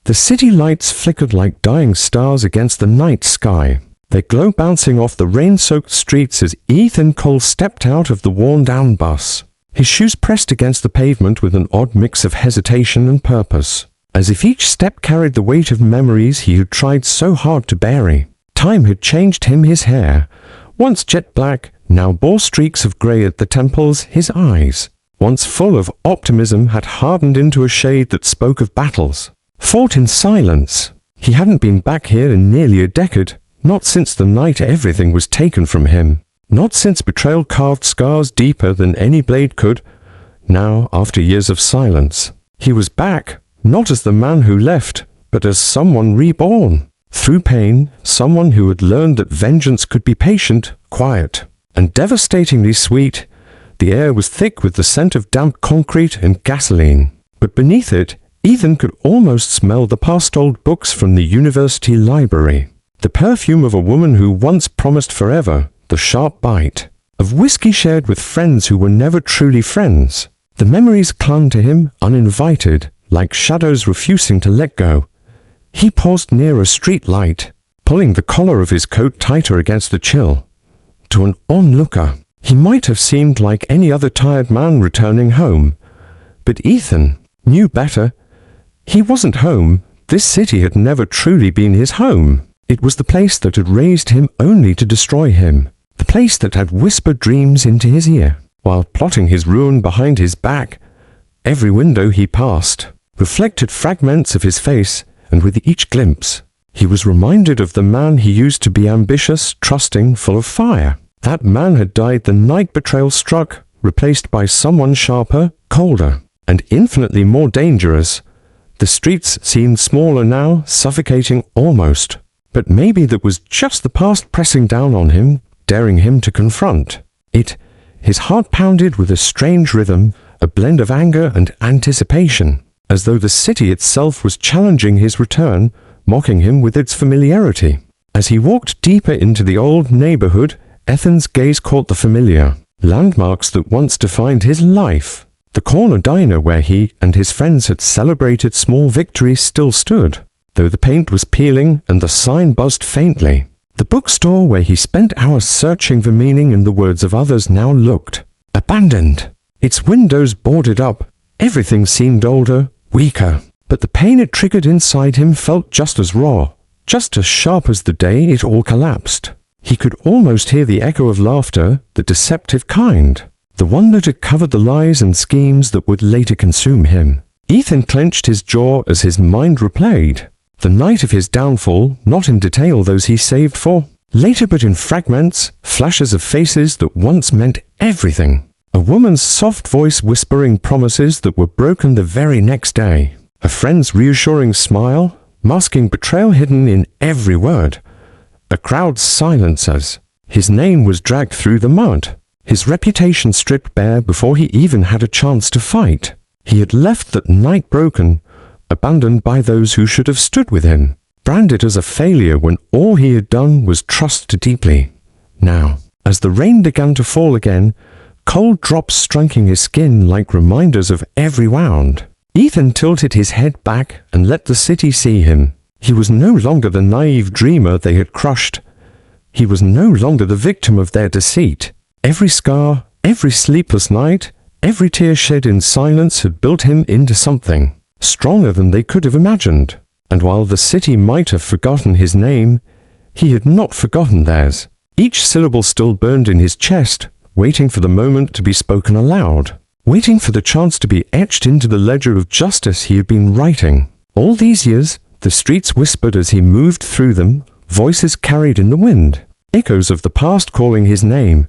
The city lights flickered like dying stars against the night sky, their glow bouncing off the rain-soaked streets as Ethan Cole stepped out of the worn-down bus. His shoes pressed against the pavement with an odd mix of hesitation and purpose, as if each step carried the weight of memories he had tried so hard to bury. Time had changed him. His hair, once jet black, now bore streaks of grey at the temples. His eyes, once full of optimism, had hardened into a shade that spoke of battles fought in silence. He hadn't been back here in nearly a decade, not since the night everything was taken from him, not since betrayal carved scars deeper than any blade could. Now, after years of silence, he was back, not as the man who left, but as someone reborn. Through pain, someone who had learned that vengeance could be patient, quiet, and devastatingly sweet. The air was thick with the scent of damp concrete and gasoline, but beneath it, Ethan could almost smell the past-old books from the university library, the perfume of a woman who once promised forever, the sharp bite of whiskey shared with friends who were never truly friends. The memories clung to him, uninvited, like shadows refusing to let go. He paused near a street light, pulling the collar of his coat tighter against the chill. To an onlooker, he might have seemed like any other tired man returning home. But Ethan knew better. He wasn't home. This city had never truly been his home. It was the place that had raised him only to destroy him, the place that had whispered dreams into his ear, while plotting his ruin behind his back. Every window he passed reflected fragments of his face, and with each glimpse, he was reminded of the man he used to be: ambitious, trusting, full of fire. That man had died the night betrayal struck, replaced by someone sharper, colder, and infinitely more dangerous. The streets seemed smaller now, suffocating almost. But maybe that was just the past pressing down on him, daring him to confront it. His heart pounded with a strange rhythm, a blend of anger and anticipation, as though the city itself was challenging his return, mocking him with its familiarity. As he walked deeper into the old neighborhood, Ethan's gaze caught the familiar landmarks that once defined his life. The corner diner where he and his friends had celebrated small victories still stood, though the paint was peeling and the sign buzzed faintly. The bookstore where he spent hours searching for meaning in the words of others now looked abandoned, its windows boarded up. Everything seemed older, weaker, but the pain it triggered inside him felt just as raw, just as sharp as the day it all collapsed. He could almost hear the echo of laughter, the deceptive kind, the one that had covered the lies and schemes that would later consume him. Ethan clenched his jaw as his mind replayed the night of his downfall, not in detail those he saved for later, but in fragments, flashes of faces that once meant everything. A woman's soft voice whispering promises that were broken the very next day. A friend's reassuring smile, masking betrayal hidden in every word. A crowd's silence as his name was dragged through the mud, his reputation stripped bare before he even had a chance to fight. He had left that night broken, abandoned by those who should have stood with him, branded as a failure when all he had done was trust deeply. Now, as the rain began to fall again, cold drops striking his skin like reminders of every wound, Ethan tilted his head back and let the city see him. He was no longer the naive dreamer they had crushed. He was no longer the victim of their deceit. Every scar, every sleepless night, every tear shed in silence had built him into something stronger than they could have imagined. And while the city might have forgotten his name, he had not forgotten theirs. Each syllable still burned in his chest, waiting for the moment to be spoken aloud, waiting for the chance to be etched into the ledger of justice he had been writing. All these years, the streets whispered as he moved through them, voices carried in the wind, echoes of the past calling his name.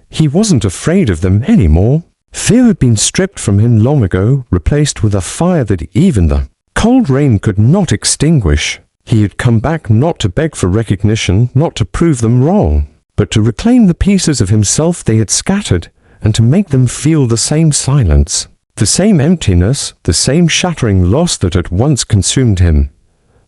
He wasn't afraid of them anymore. Fear had been stripped from him long ago, replaced with a fire that even the cold rain could not extinguish. He had come back not to beg for recognition, not to prove them wrong, but to reclaim the pieces of himself they had scattered, and to make them feel the same silence, the same emptiness, the same shattering loss that had once consumed him.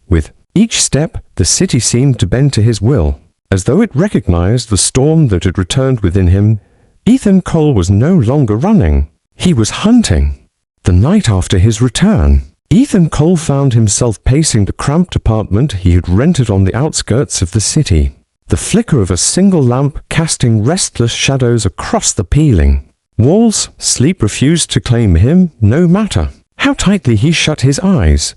With each step, the city seemed to bend to his will, as though it recognized the storm that had returned within him. Ethan Cole was no longer running. He was hunting. The night after his return, Ethan Cole found himself pacing the cramped apartment he had rented on the outskirts of the city. The flicker of a single lamp casting restless shadows across the peeling walls. Sleep refused to claim him, no matter how tightly he shut his eyes.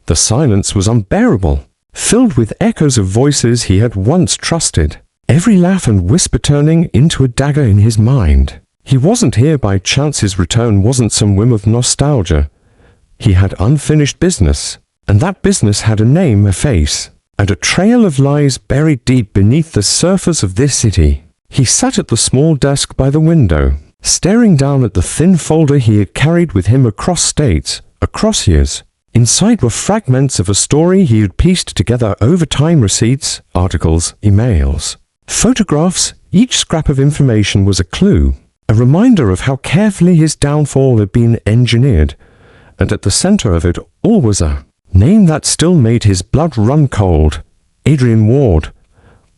The silence was unbearable, filled with echoes of voices he had once trusted, every laugh and whisper turning into a dagger in his mind. He wasn't here by chance. His return wasn't some whim of nostalgia. He had unfinished business, and that business had a name, a face, and a trail of lies buried deep beneath the surface of this city. He sat at the small desk by the window, staring down at the thin folder he had carried with him across states, across years. Inside were fragments of a story he had pieced together over time: receipts, articles, emails, photographs. Each scrap of information was a clue, a reminder of how carefully his downfall had been engineered. And at the center of it all was a name that still made his blood run cold: Adrian Ward.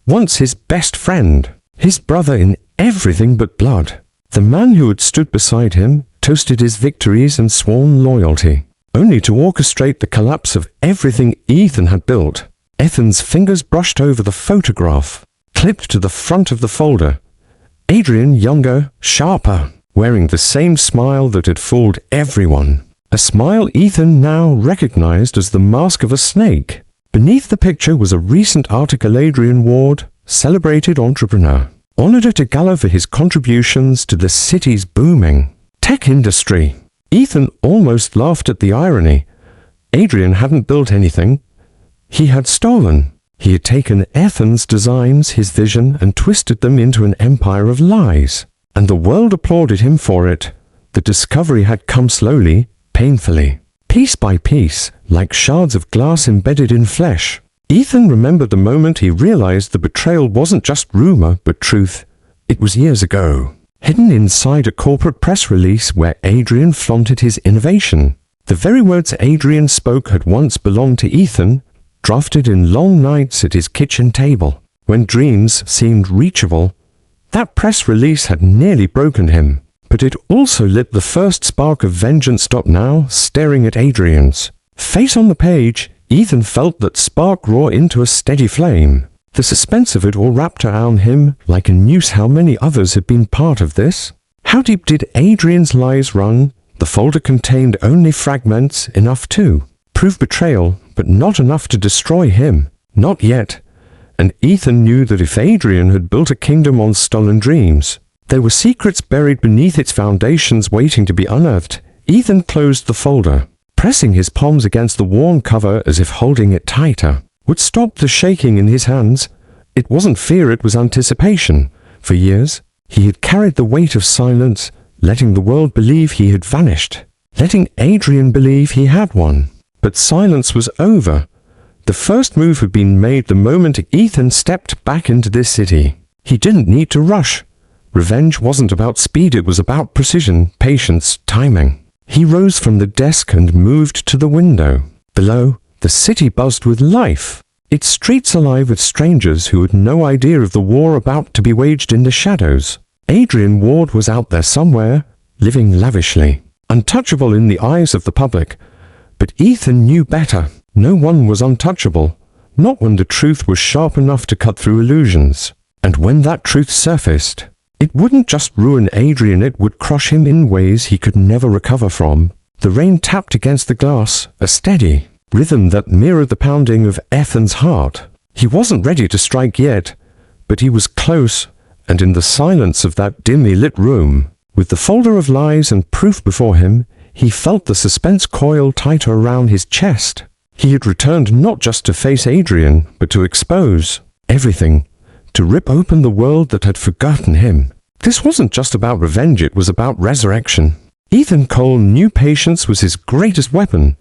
Once his best friend, his brother in everything but blood. The man who had stood beside him, toasted his victories and sworn loyalty, only to orchestrate the collapse of everything Ethan had built. Ethan's fingers brushed over the photograph, clipped to the front of the folder. Adrian, younger, sharper, wearing the same smile that had fooled everyone. A smile Ethan now recognized as the mask of a snake. Beneath the picture was a recent article: Adrian Ward, celebrated entrepreneur, honored at a gala for his contributions to the city's booming tech industry. Ethan almost laughed at the irony. Adrian hadn't built anything. He had stolen. He had taken Ethan's designs, his vision, and twisted them into an empire of lies. And the world applauded him for it. The discovery had come slowly, painfully, piece by piece, like shards of glass embedded in flesh. Ethan remembered the moment he realized the betrayal wasn't just rumor, but truth. It was years ago, hidden inside a corporate press release where Adrian flaunted his innovation. The very words Adrian spoke had once belonged to Ethan, drafted in long nights at his kitchen table, when dreams seemed reachable. That press release had nearly broken him. But it also lit the first spark of vengeance. Now, staring at Adrian's face on the page, Ethan felt that spark roar into a steady flame. The suspense of it all wrapped around him like a noose. How many others had been part of this? How deep did Adrian's lies run? The folder contained only fragments, enough to prove betrayal, but not enough to destroy him. Not yet. And Ethan knew that if Adrian had built a kingdom on stolen dreams, there were secrets buried beneath its foundations waiting to be unearthed. Ethan closed the folder, pressing his palms against the worn cover as if holding it tighter would stop the shaking in his hands. It wasn't fear, it was anticipation. For years, he had carried the weight of silence, letting the world believe he had vanished, letting Adrian believe he had won. But silence was over. The first move had been made the moment Ethan stepped back into this city. He didn't need to rush. Revenge wasn't about speed, it was about precision, patience, timing. He rose from the desk and moved to the window. Below, the city buzzed with life, its streets alive with strangers who had no idea of the war about to be waged in the shadows. Adrian Ward was out there somewhere, living lavishly, untouchable in the eyes of the public. But Ethan knew better. No one was untouchable, not when the truth was sharp enough to cut through illusions. And when that truth surfaced, it wouldn't just ruin Adrian, it would crush him in ways he could never recover from. The rain tapped against the glass, a steady rhythm that mirrored the pounding of Ethan's heart. He wasn't ready to strike yet, but he was close, and in the silence of that dimly lit room, with the folder of lies and proof before him, he felt the suspense coil tighter around his chest. He had returned not just to face Adrian, but to expose everything, to rip open the world that had forgotten him. This wasn't just about revenge, it was about resurrection. Ethan Cole knew patience was his greatest weapon,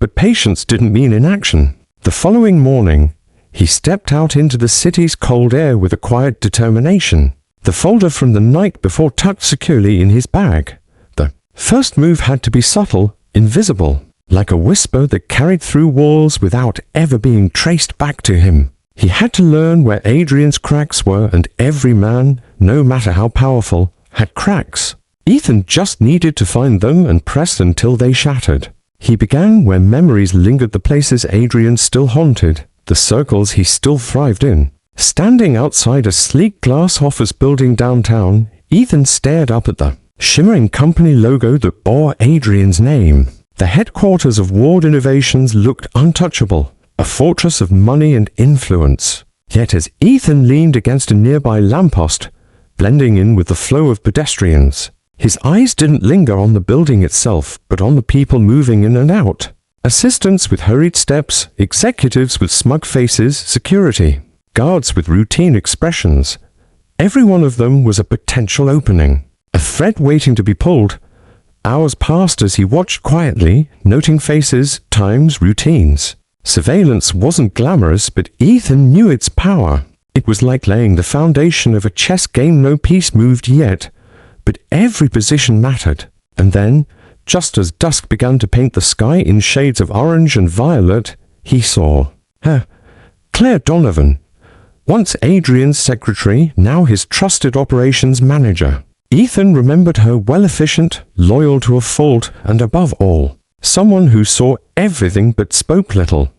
but patience didn't mean inaction. The following morning, he stepped out into the city's cold air with a quiet determination, the folder from the night before tucked securely in his bag. The first move had to be subtle, invisible, like a whisper that carried through walls without ever being traced back to him. He had to learn where Adrian's cracks were, and every man, no matter how powerful, had cracks. Ethan just needed to find them and press until they shattered. He began where memories lingered, the places Adrian still haunted, the circles he still thrived in. Standing outside a sleek glass office building downtown, Ethan stared up at the shimmering company logo that bore Adrian's name. The headquarters of Ward Innovations looked untouchable, a fortress of money and influence. Yet as Ethan leaned against a nearby lamppost, blending in with the flow of pedestrians, his eyes didn't linger on the building itself, but on the people moving in and out. Assistants with hurried steps, executives with smug faces, security, guards with routine expressions. Every one of them was a potential opening, a thread waiting to be pulled. Hours passed as he watched quietly, noting faces, times, routines. Surveillance wasn't glamorous, but Ethan knew its power. It was like laying the foundation of a chess game. No piece moved yet, but every position mattered. And then, just as dusk began to paint the sky in shades of orange and violet, he saw her, Claire Donovan, once Adrian's secretary, now his trusted operations manager. Ethan remembered her well, efficient, loyal to a fault, and above all, someone who saw everything but spoke little.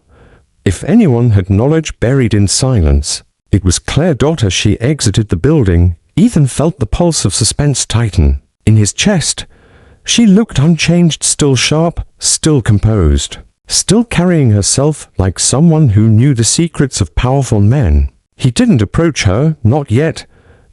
If anyone had knowledge buried in silence, it was Claire. As she exited the building, Ethan felt the pulse of suspense tighten. In his chest, she looked unchanged, still sharp, still composed, still carrying herself like someone who knew the secrets of powerful men. He didn't approach her, not yet.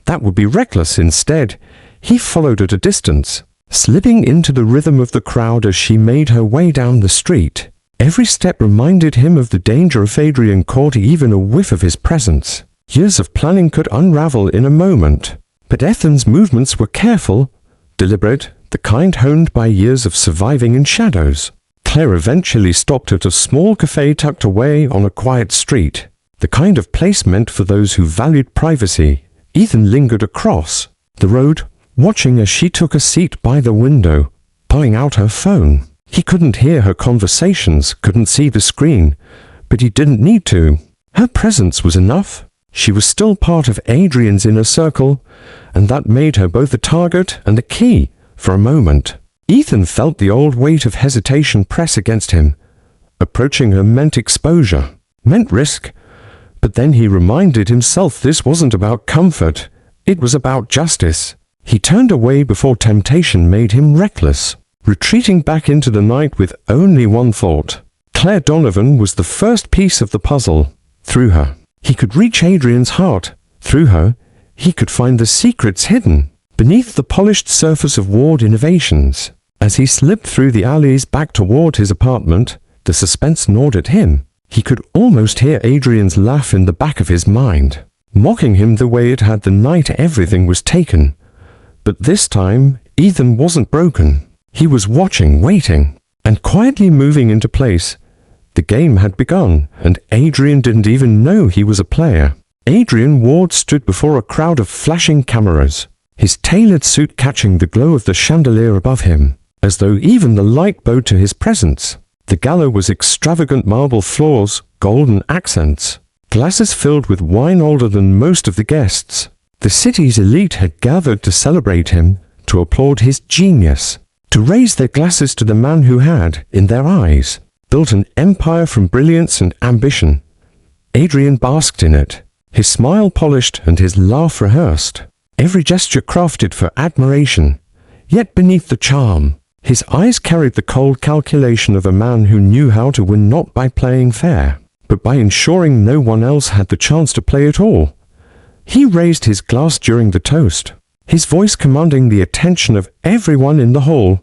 That would be reckless. Instead, he followed at a distance, slipping into the rhythm of the crowd as she made her way down the street. Every step reminded him of the danger of Adrian caught. Even a whiff of his presence. Years of planning could unravel in a moment. But Ethan's movements were careful, deliberate, the kind honed by years of surviving in shadows. Claire eventually stopped at a small cafe tucked away on a quiet street, the kind of place meant for those who valued privacy. Ethan lingered across the road, watching as she took a seat by the window, pulling out her phone. He couldn't hear her conversations, couldn't see the screen, but he didn't need to. Her presence was enough. She was still part of Adrian's inner circle, and that made her both a target and a key. For a moment, Ethan felt the old weight of hesitation press against him. Approaching her meant exposure, meant risk. But then he reminded himself this wasn't about comfort, it was about justice. He turned away before temptation made him reckless, retreating back into the night with only one thought. Claire Donovan was the first piece of the puzzle. Through her, he could reach Adrian's heart. Through her, he could find the secrets hidden beneath the polished surface of Ward Innovations. As he slipped through the alleys back toward his apartment, the suspense gnawed at him. He could almost hear Adrian's laugh in the back of his mind, mocking him the way it had the night everything was taken. But this time, Ethan wasn't broken. He was watching, waiting, and quietly moving into place. The game had begun, and Adrian didn't even know he was a player. Adrian Ward stood before a crowd of flashing cameras, his tailored suit catching the glow of the chandelier above him, as though even the light bowed to his presence. The gala was extravagant marble floors, golden accents, glasses filled with wine older than most of the guests. The city's elite had gathered to celebrate him, to applaud his genius, to raise their glasses to the man who had, in their eyes, built an empire from brilliance and ambition. Adrian basked in it, his smile polished and his laugh rehearsed, every gesture crafted for admiration. Yet beneath the charm, his eyes carried the cold calculation of a man who knew how to win not by playing fair, but by ensuring no one else had the chance to play at all. He raised his glass during the toast, his voice commanding the attention of everyone in the hall,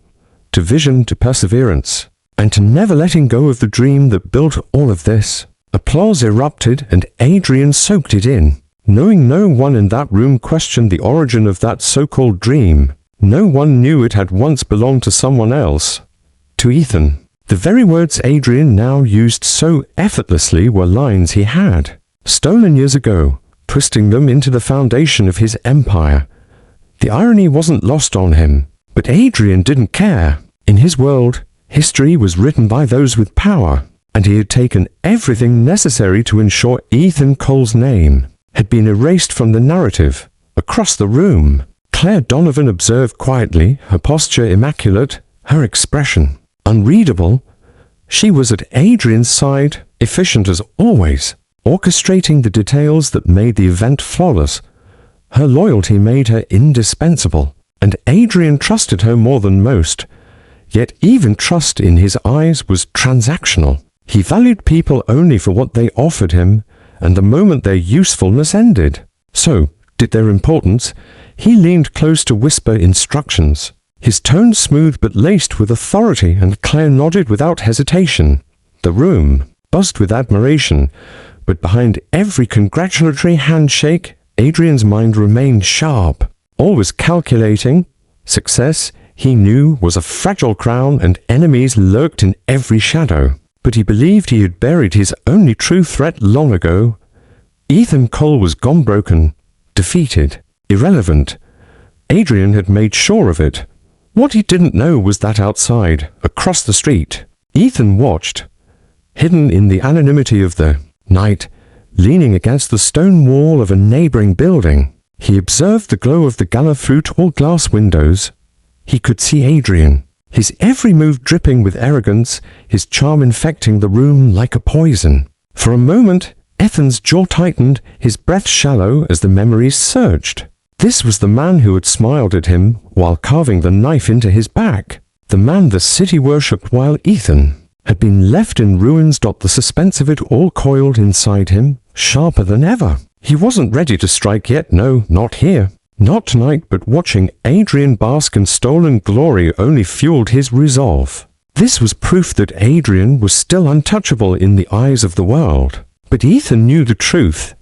to vision, to perseverance, and to never letting go of the dream that built all of this. Applause erupted, and Adrian soaked it in, knowing no one in that room questioned the origin of that so-called dream. No one knew it had once belonged to someone else. To Ethan, the very words Adrian now used so effortlessly were lines he had stolen years ago, twisting them into the foundation of his empire. The irony wasn't lost on him, but Adrian didn't care. In his world, history was written by those with power, and he had taken everything necessary to ensure Ethan Cole's name had been erased from the narrative. Across the room, Claire Donovan observed quietly, her posture immaculate, her expression unreadable, She was at Adrian's side, efficient as always, orchestrating the details that made the event flawless. Her loyalty made her indispensable, and Adrian trusted her more than most. Yet even trust in his eyes was transactional. He valued people only for what they offered him, and the moment their usefulness ended. So, did their importance, he leaned close to whisper instructions. His tone smooth but laced with authority, and Claire nodded without hesitation. The room buzzed with admiration, but behind every congratulatory handshake, Adrian's mind remained sharp, always calculating. Success, he knew, was a fragile crown, and enemies lurked in every shadow. But he believed he had buried his only true threat long ago. Ethan Cole was gone, broken, defeated, irrelevant. Adrian had made sure of it. What he didn't know was that outside, across the street, Ethan watched, hidden in the anonymity of the night, leaning against the stone wall of a neighboring building. He observed the glow of the gala through tall glass windows. He could see Adrian, his every move dripping with arrogance, his charm infecting the room like a poison. For a moment, Ethan's jaw tightened, his breath shallow as the memories surged. This was the man who had smiled at him while carving the knife into his back. The man the city worshipped while Ethan had been left in ruins. The suspense of it all coiled inside him, sharper than ever. He wasn't ready to strike yet, no, not here. Not tonight, but watching Adrian bask in stolen glory only fueled his resolve. This was proof that Adrian was still untouchable in the eyes of the world. But Ethan knew the truth.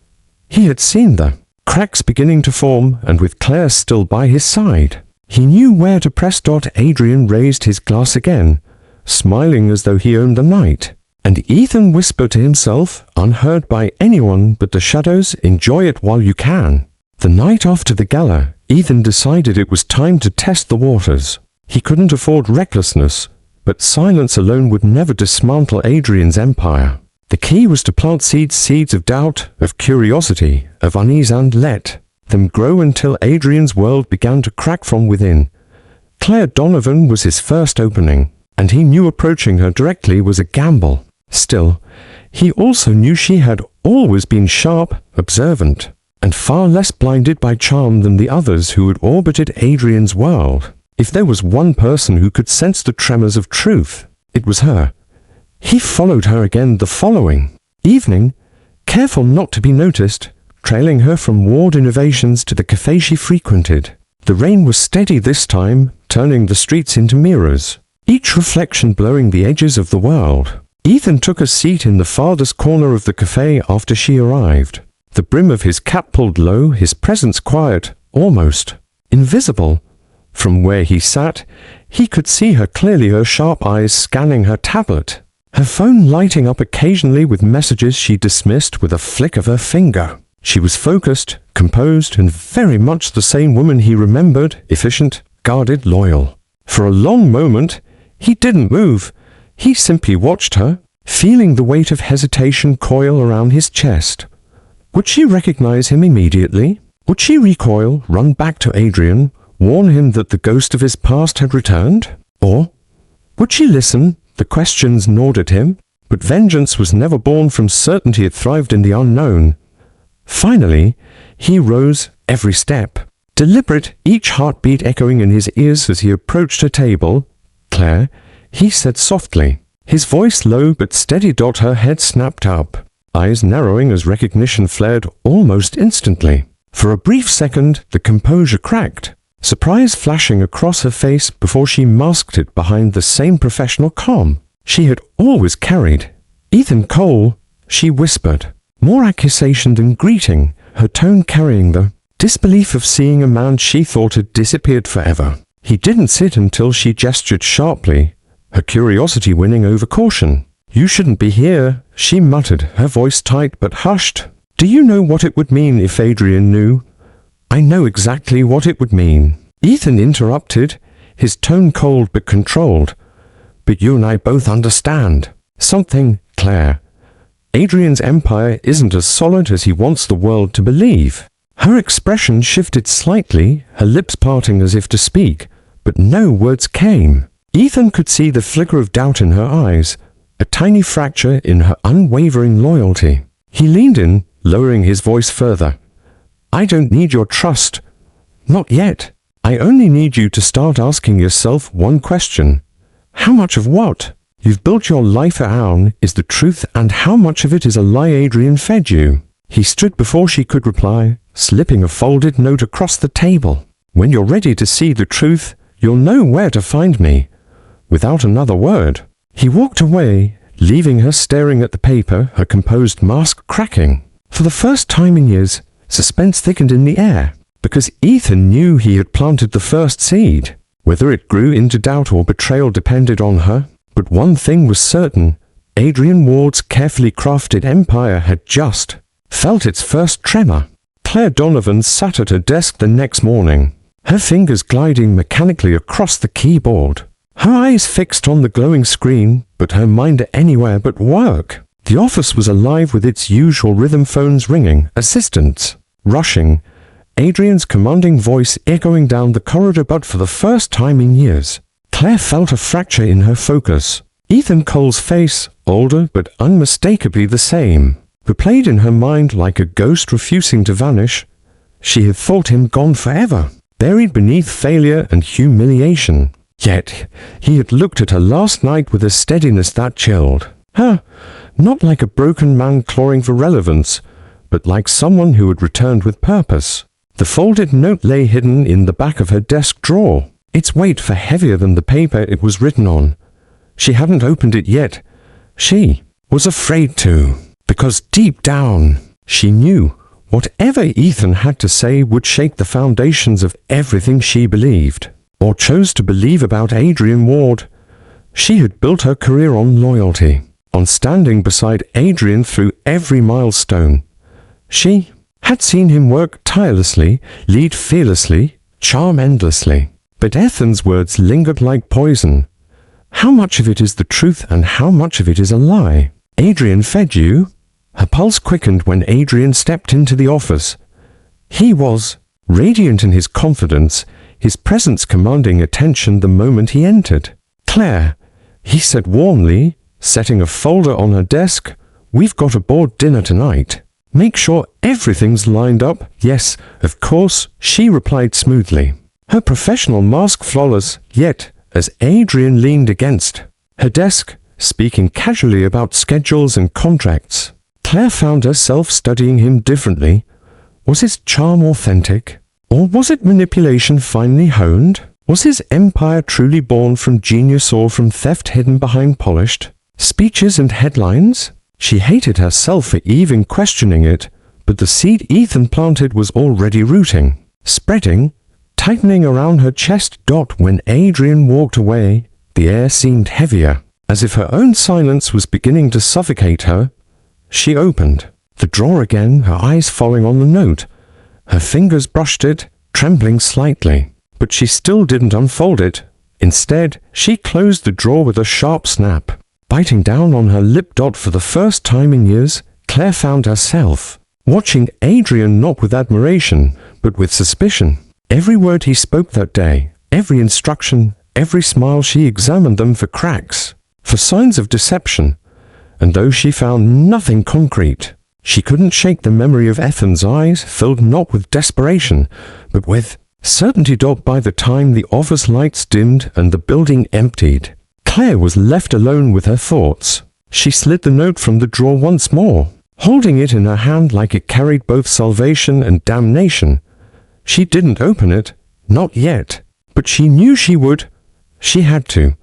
He had seen the cracks beginning to form, and with Claire still by his side, he knew where to press. Adrian raised his glass again, smiling as though he owned the night. And Ethan whispered to himself, unheard by anyone but the shadows, "Enjoy it while you can." The night after the gala, Ethan decided it was time to test the waters. He couldn't afford recklessness, but silence alone would never dismantle Adrian's empire. The key was to plant seeds of doubt, of curiosity, of unease, and let them grow until Adrian's world began to crack from within. Claire Donovan was his first opening, and he knew approaching her directly was a gamble. Still, he also knew she had always been sharp, observant, and far less blinded by charm than the others who had orbited Adrian's world. If there was one person who could sense the tremors of truth, it was her. He followed her again the following evening, careful not to be noticed, trailing her from Ward Innovations to the cafe she frequented. The rain was steady this time, turning the streets into mirrors, each reflection blurring the edges of the world. Ethan took a seat in the farthest corner of the cafe after she arrived. The brim of his cap pulled low, his presence quiet, almost invisible. From where he sat, he could see her clearly, her sharp eyes scanning her tablet, her phone lighting up occasionally with messages she dismissed with a flick of her finger. She was focused, composed, and very much the same woman he remembered, efficient, guarded, loyal. For a long moment, he didn't move. He simply watched her, feeling the weight of hesitation coil around his chest. Would she recognize him immediately? Would she recoil, run back to Adrian, warn him that the ghost of his past had returned? Or would she listen? The questions gnawed at him, but vengeance was never born from certainty. It thrived in the unknown. Finally, he rose, every step deliberate, each heartbeat echoing in his ears as he approached her table. "Claire," he said softly, his voice low but steady. Her head snapped up, eyes narrowing as recognition flared almost instantly. For a brief second, the composure cracked, surprise flashing across her face before she masked it behind the same professional calm she had always carried. "Ethan Cole," she whispered, more accusation than greeting, her tone carrying the disbelief of seeing a man she thought had disappeared forever. He didn't sit until she gestured sharply, her curiosity winning over caution. "You shouldn't be here," she muttered, her voice tight but hushed. "Do you know what it would mean if Adrian knew?" "I know exactly what it would mean," Ethan interrupted, his tone cold but controlled. "But you and I both understand something, Claire. Adrian's empire isn't as solid as he wants the world to believe." Her expression shifted slightly, her lips parting as if to speak, but no words came. Ethan could see the flicker of doubt in her eyes, a tiny fracture in her unwavering loyalty. He leaned in, lowering his voice further. I don't need your trust. Not yet. I only need you to start asking yourself one question. How much of what you've built your life around is the truth, and how much of it is a lie Adrian fed you? He stood before she could reply, slipping a folded note across the table. When you're ready to see the truth, you'll know where to find me. Without another word, he walked away, leaving her staring at the paper, her composed mask cracking. For the first time in years, suspense thickened in the air, because Ethan knew he had planted the first seed. Whether it grew into doubt or betrayal depended on her, but one thing was certain: Adrian Ward's carefully crafted empire had just felt its first tremor. Claire Donovan sat at her desk the next morning, her fingers gliding mechanically across the keyboard. Her eyes fixed on the glowing screen, but her mind anywhere but work. The office was alive with its usual rhythm phones ringing, assistants rushing, Adrian's commanding voice echoing down the corridor. But for the first time in years, Claire felt a fracture in her focus. Ethan Cole's face, older but unmistakably the same, replayed in her mind like a ghost refusing to vanish. She had thought him gone forever, buried beneath failure and humiliation. Yet he had looked at her last night with a steadiness that chilled her, not like a broken man clawing for relevance, but like someone who had returned with purpose. The folded note lay hidden in the back of her desk drawer, its weight far heavier than the paper it was written on. She hadn't opened it yet. She was afraid to, because deep down, she knew whatever Ethan had to say would shake the foundations of everything she believed, or chose to believe about Adrian Ward. She had built her career on loyalty, on standing beside Adrian through every milestone. She had seen him work tirelessly, lead fearlessly, charm endlessly. But Ethan's words lingered like poison. How much of it is the truth and how much of it is a lie? Adrian fed you? Her pulse quickened when Adrian stepped into the office. He was radiant in his confidence, his presence commanding attention the moment he entered. Claire, he said warmly, setting a folder on her desk, we've got a board dinner tonight. Make sure everything's lined up. Yes, of course, she replied smoothly, her professional mask flawless. Yet, as Adrian leaned against her desk, speaking casually about schedules and contracts, Claire found herself studying him differently. Was his charm authentic? Or was it manipulation finely honed? Was his empire truly born from genius or from theft hidden behind polished speeches and headlines? She hated herself for even questioning it, but the seed Ethan planted was already rooting, spreading, tightening around her chest. When Adrian walked away, the air seemed heavier, as if her own silence was beginning to suffocate her. She opened the drawer again, her eyes falling on the note. Her fingers brushed it, trembling slightly, but she still didn't unfold it. Instead, she closed the drawer with a sharp snap. Biting down on her lip. For the first time in years, Claire found herself watching Adrian not with admiration, but with suspicion. Every word he spoke that day, every instruction, every smile, she examined them for cracks, for signs of deception. And though she found nothing concrete, she couldn't shake the memory of Ethan's eyes, filled not with desperation, but with certainty. By the time the office lights dimmed and the building emptied, Claire was left alone with her thoughts. She slid the note from the drawer once more, holding it in her hand like it carried both salvation and damnation. She didn't open it, not yet, but she knew she would. She had to.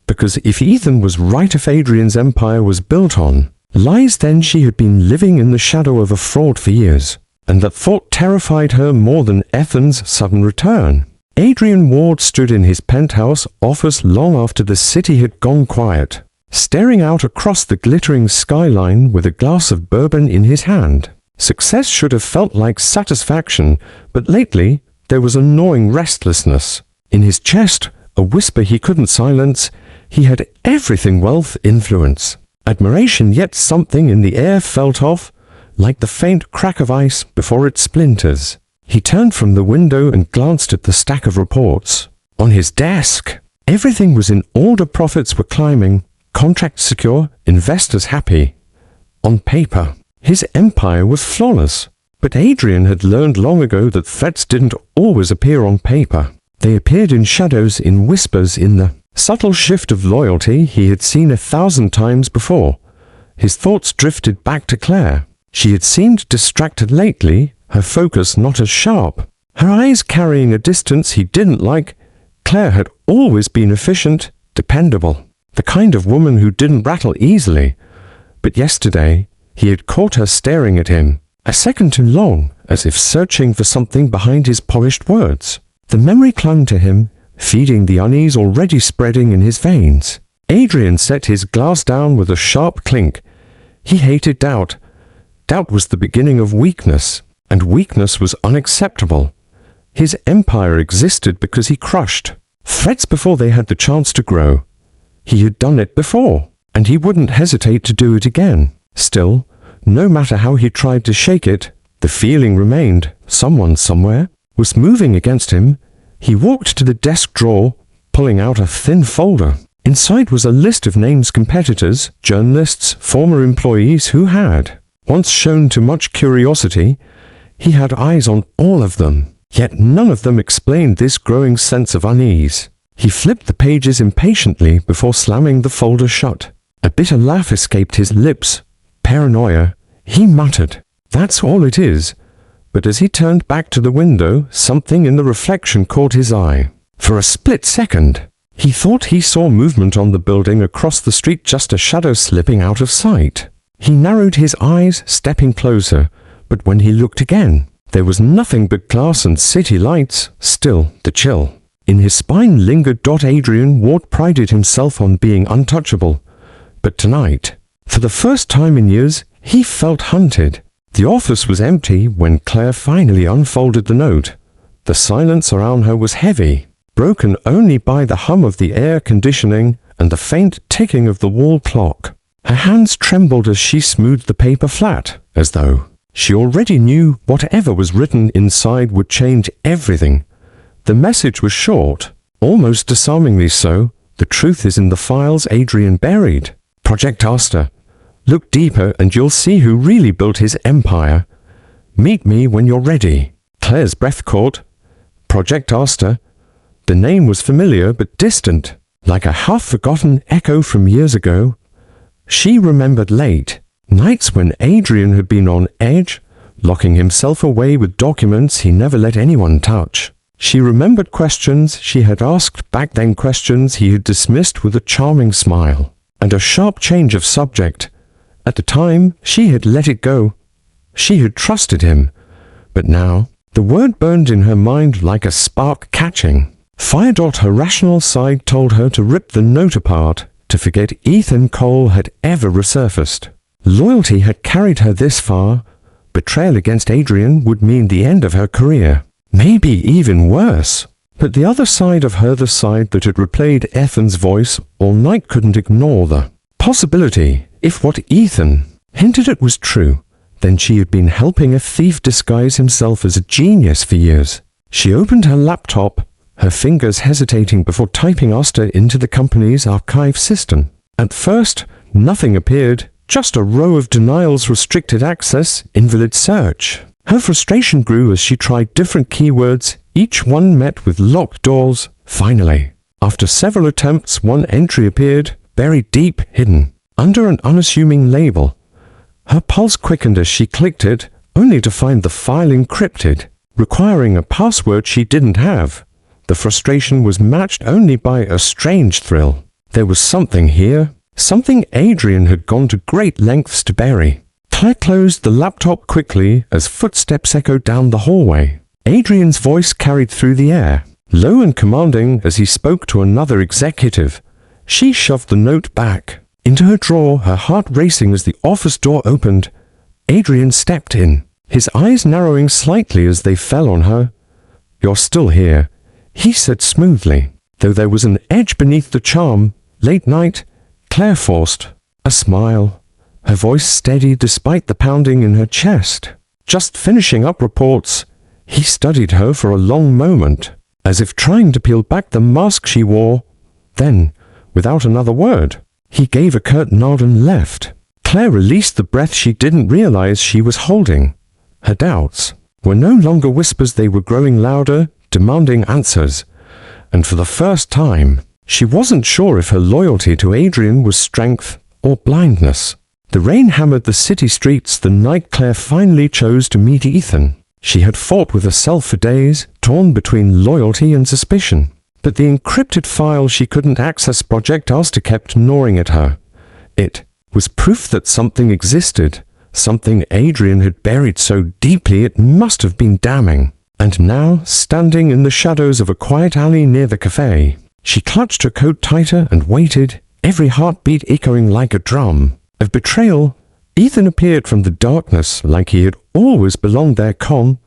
Because if Ethan was right, if Adrian's empire was built on lies, then she had been living in the shadow of a fraud for years, and that thought terrified her more than Ethan's sudden return. Adrian Ward stood in his penthouse office long after the city had gone quiet, staring out across the glittering skyline with a glass of bourbon in his hand. Success should have felt like satisfaction, but lately there was a gnawing restlessness in his chest, a whisper he couldn't silence. He had everything: wealth, influence, admiration, yet something in the air felt off, like the faint crack of ice before it splinters. He turned from the window and glanced at the stack of reports on his desk. Everything was in order. Profits were climbing, contract secure, investors happy. On paper, his empire was flawless. But Adrian had learned long ago that threats didn't always appear on paper. They appeared in shadows, in whispers, in the subtle shift of loyalty he had seen 1,000 times before. His thoughts drifted back to Claire. She had seemed distracted lately, her focus not as sharp. Her eyes carrying a distance he didn't like. Claire had always been efficient, dependable, the kind of woman who didn't rattle easily. But yesterday, he had caught her staring at him, a second too long, as if searching for something behind his polished words. The memory clung to him, feeding the unease already spreading in his veins. Adrian set his glass down with a sharp clink. He hated doubt. Doubt was the beginning of weakness, and weakness was unacceptable. His empire existed because he crushed threats before they had the chance to grow. He had done it before, and he wouldn't hesitate to do it again. Still, no matter how he tried to shake it, the feeling remained. Someone somewhere was moving against him. He walked to the desk drawer, pulling out a thin folder. Inside was a list of names: competitors, journalists, former employees who had once shown too much curiosity. He had eyes on all of them, yet none of them explained this growing sense of unease. He flipped the pages impatiently before slamming the folder shut. A bitter laugh escaped his lips. Paranoia, he muttered. That's all it is. But as he turned back to the window, something in the reflection caught his eye. For a split second, he thought he saw movement on the building across the street, just a shadow slipping out of sight. He narrowed his eyes, stepping closer, but when he looked again, there was nothing but glass and city lights. Still, the chill in his spine lingered. Adrian Ward prided himself on being untouchable. But tonight, for the first time in years, he felt hunted. The office was empty when Claire finally unfolded the note. The silence around her was heavy, broken only by the hum of the air conditioning and the faint ticking of the wall clock. Her hands trembled as she smoothed the paper flat, as though she already knew whatever was written inside would change everything. The message was short, almost disarmingly so. The truth is in the files Adrian buried. Project Aster. Look deeper and you'll see who really built his empire. Meet me when you're ready. Claire's breath caught. Project Aster. The name was familiar but distant, like a half-forgotten echo from years ago. She remembered late nights when Adrian had been on edge, locking himself away with documents he never let anyone touch. She remembered questions she had asked back then, questions he had dismissed with a charming smile, and a sharp change of subject. At the time, she had let it go. She had trusted him. But now, the word burned in her mind like a spark catching fire. Her rational side told her to rip the note apart, to forget Ethan Cole had ever resurfaced. Loyalty had carried her this far. Betrayal against Adrian would mean the end of her career. Maybe even worse. But the other side of her, the side that had replayed Ethan's voice all night, couldn't ignore the possibility. If what Ethan hinted at was true, then she had been helping a thief disguise himself as a genius for years. She opened her laptop, her fingers hesitating before typing Aster into the company's archive system. At first, nothing appeared, just a row of denials: restricted access, invalid search. Her frustration grew as she tried different keywords, each one met with locked doors. Finally, after several attempts, one entry appeared, buried deep, hidden under an unassuming label. Her pulse quickened as she clicked it, only to find the file encrypted, requiring a password she didn't have. The frustration was matched only by a strange thrill. There was something here, something Adrian had gone to great lengths to bury. Claire closed the laptop quickly as footsteps echoed down the hallway. Adrian's voice carried through the air, low and commanding as he spoke to another executive. She shoved the note back into her drawer, her heart racing as the office door opened. Adrian stepped in, his eyes narrowing slightly as they fell on her. "You're still here," he said smoothly, though there was an edge beneath the charm. Late night, Claire forced a smile, her voice steady despite the pounding in her chest. "Just finishing up reports." He studied her for a long moment, as if trying to peel back the mask she wore. Then, without another word, He gave a curt nod and left. Claire released the breath she didn't realize she was holding. Her doubts were no longer whispers, they were growing louder, demanding answers. And for the first time, she wasn't sure if her loyalty to Adrian was strength or blindness. The rain hammered the city streets the night Claire finally chose to meet Ethan. She had fought with herself for days, torn between loyalty and suspicion. But the encrypted file she couldn't access, Project Asta, kept gnawing at her. It was proof that something existed, something Adrian had buried so deeply it must have been damning. And now, standing in the shadows of a quiet alley near the cafe, she clutched her coat tighter and waited, every heartbeat echoing like a drum. Of betrayal, Ethan appeared from the darkness like he had always belonged there, calm,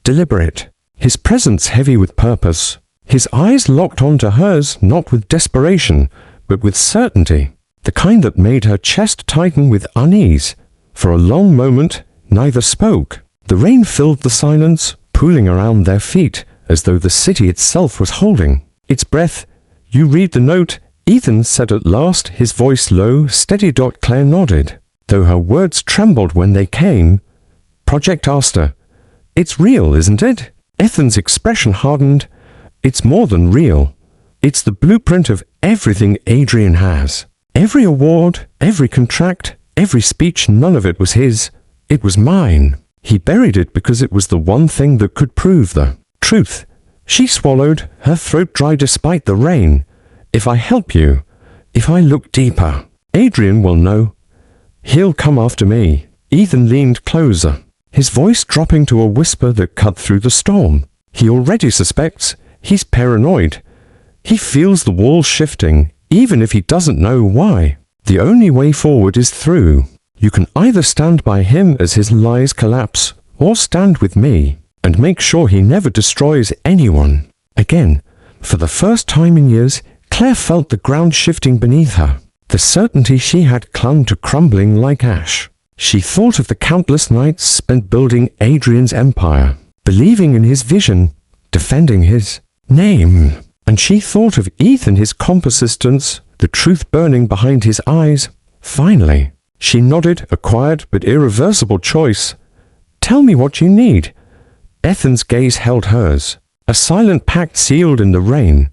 deliberate, his presence heavy with purpose, his eyes locked onto hers not with desperation, but with certainty, the kind that made her chest tighten with unease. For a long moment, neither spoke. The rain filled the silence, pooling around their feet, as though the city itself was holding its breath. "You read the note," Ethan said at last, his voice low, steady. Claire nodded, though her words trembled when they came. "Project Asta. It's real, isn't it?" Ethan's expression hardened. "It's more than real. It's the blueprint of everything Adrian has. Every award, every contract, every speech, none of it was his. It was mine. He buried it because it was the one thing that could prove the truth." She swallowed, her throat dry despite the rain. "If I help you, if I look deeper, Adrian will know. He'll come after me." Ethan leaned closer, his voice dropping to a whisper that cut through the storm. "He already suspects. He's paranoid. He feels the walls shifting, even if he doesn't know why. The only way forward is through. You can either stand by him as his lies collapse, or stand with me and make sure he never destroys anyone." Again, for the first time in years, Claire felt the ground shifting beneath her. The certainty she had clung to crumbling like ash. She thought of the countless nights spent building Adrian's empire, believing in his vision, defending his name. And she thought of Ethan, his persistence, the truth burning behind his eyes. Finally, she nodded, a quiet but irreversible choice. "Tell me what you need." Ethan's gaze held hers, a silent pact sealed in the rain.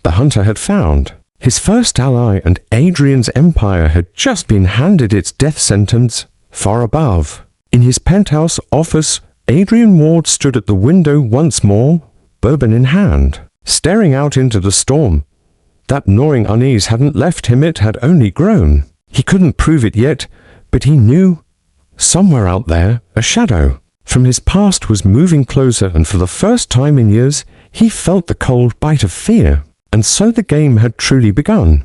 The hunter had found his first ally, and Adrian's empire had just been handed its death sentence. Far above, in his penthouse office, Adrian Ward stood at the window once more, bourbon in hand, staring out into the storm. That gnawing unease hadn't left him, it had only grown. He couldn't prove it yet, but he knew. Somewhere out there, a shadow from his past was moving closer, and for the first time in years, he felt the cold bite of fear. And so the game had truly begun.